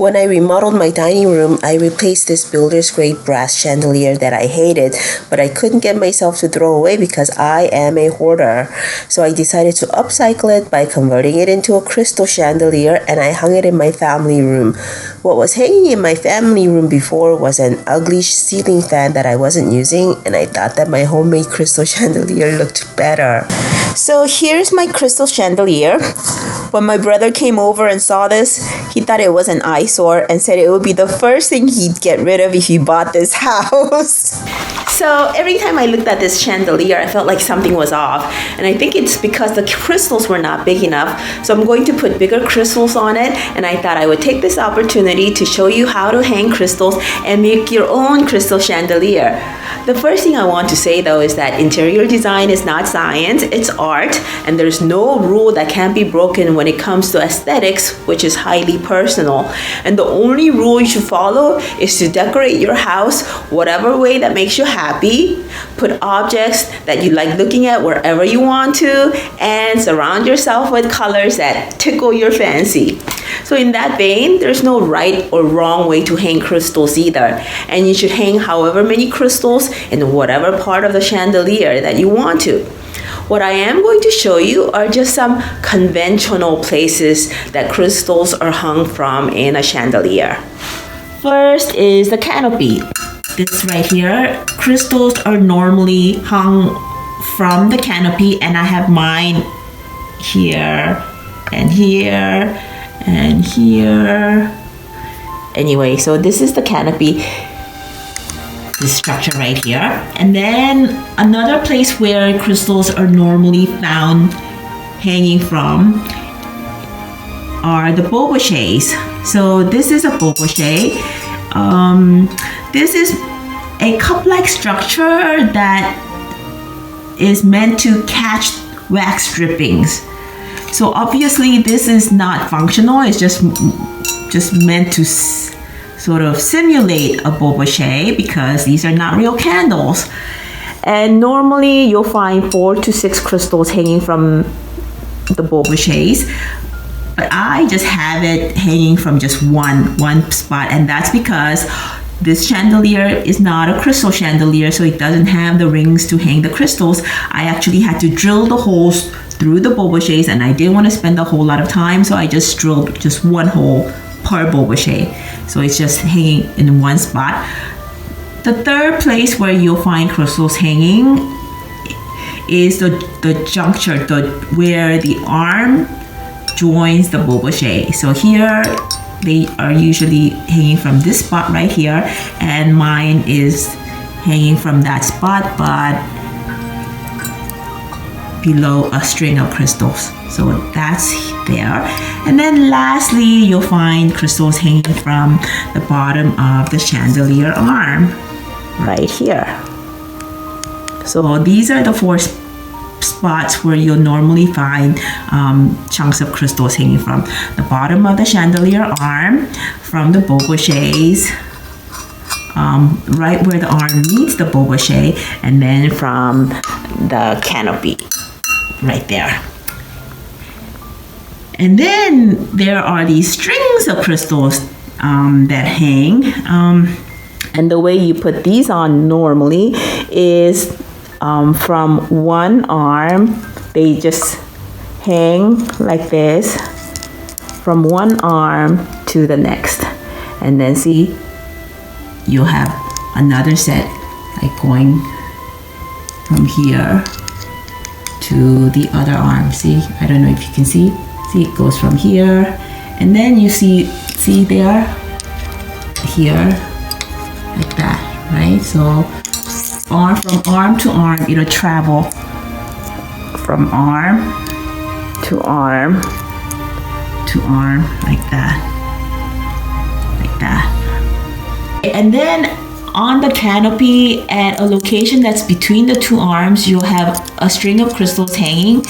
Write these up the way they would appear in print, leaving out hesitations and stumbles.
When I remodeled my dining room, I replaced this builder's grade brass chandelier that I hated, but I couldn't get myself to throw away because I am a hoarder. So I decided to upcycle it by converting it into a crystal chandelier, and I hung it in my family room. What was hanging in my family room before was an ugly ceiling fan that I wasn't using, and I thought that my homemade crystal chandelier looked better. So here's my crystal chandelier. When my brother came over and saw this, he thought it was an eyesore and said it would be the first thing he'd get rid of if he bought this house. So every time I looked at this chandelier, I felt like something was off. And I think it's because the crystals were not big enough. So I'm going to put bigger crystals on it. And I thought I would take this opportunity to show you how to hang crystals and make your own crystal chandelier. The first thing I want to say though is that interior design is not science, it's art, and there's no rule that can't be broken when it comes to aesthetics, which is highly personal. And the only rule you should follow is to decorate your house whatever way that makes you happy, put objects that you like looking at wherever you want to, and surround yourself with colors that tickle your fancy. So in that vein, there's no right or wrong way to hang crystals either. And you should hang however many crystals in whatever part of the chandelier that you want to. What I am going to show you are just some conventional places that crystals are hung from in a chandelier. First is the canopy. This right here, crystals are normally hung from the canopy, and I have mine here and here and here. Anyway, so this is the canopy, this structure right here. And then another place where crystals are normally found hanging from are the boboches. So this is a boboche. This is a cup-like structure that is meant to catch wax drippings. So obviously this is not functional, it's just meant to sort of simulate a boboche because these are not real candles. And normally you'll find 4 to 6 crystals hanging from the boboches, but I just have it hanging from just one spot, and that's because this chandelier is not a crystal chandelier, so it doesn't have the rings to hang the crystals. I actually had to drill the holes through the boboches, and I didn't want to spend a whole lot of time, so I just drilled just one hole per boboche. So it's just hanging in one spot. The third place where you'll find crystals hanging is the juncture, where the arm joins the boboche. So here they are usually hanging from this spot right here, and mine is hanging from that spot but below a string of crystals. So that's there. And then lastly, you'll find crystals hanging from the bottom of the chandelier arm right here. So these are the 4 spots where you'll normally find chunks of crystals hanging from the bottom of the chandelier arm, from the boboches, right where the arm meets the boboche, and then from the canopy right there. And then there are these strings of crystals that hang, and the way you put these on normally is from one arm. They just hang like this from one arm to the next, and then see, you have another set like going from here to the other arm. See, I don't know if you can see it goes from here, and then you see there, here, like that, right? So from arm to arm, it'll travel from arm to arm to arm, like that, like that. And then on the canopy, at a location that's between the 2 arms, you'll have a string of crystals hanging,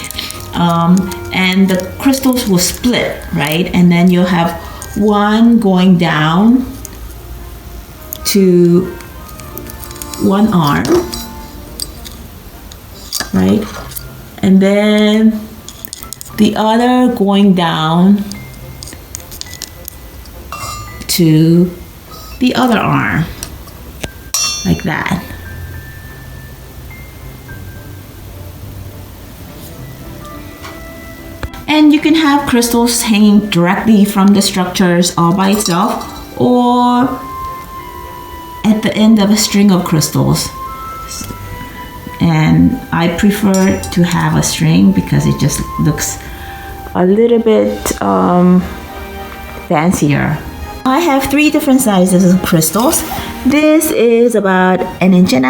and the crystals will split, right? And then you'll have one going down to one arm, right? And then the other going down to the other arm, like that. And you can have crystals hanging directly from the structures all by itself, or at the end of a string of crystals. And I prefer to have a string because it just looks a little bit fancier. I have 3 different sizes of crystals. This is about 1.5 inches.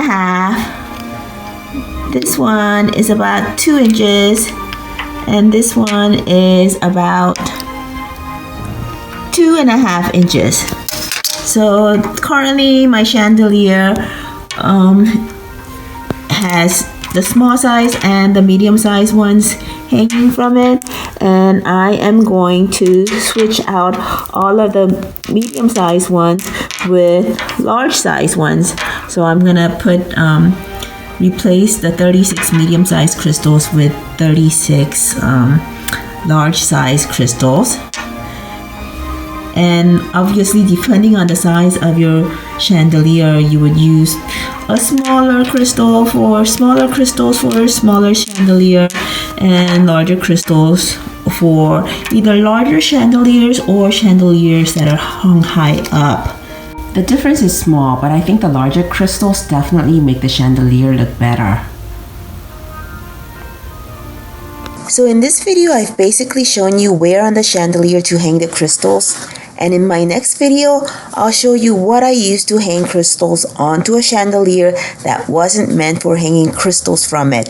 This one is about 2 inches. And this one is about 2.5 inches. So currently my chandelier has the small size and the medium size ones hanging from it, and I am going to switch out all of the medium size ones with large size ones. So I'm gonna replace the 36 medium size crystals with 36 large size crystals. And obviously, depending on the size of your chandelier, you would use a smaller crystal for smaller crystals for a smaller chandelier, and larger crystals for either larger chandeliers or chandeliers that are hung high up. The difference is small, but I think the larger crystals definitely make the chandelier look better. So in this video, I've basically shown you where on the chandelier to hang the crystals. And in my next video, I'll show you what I used to hang crystals onto a chandelier that wasn't meant for hanging crystals from it.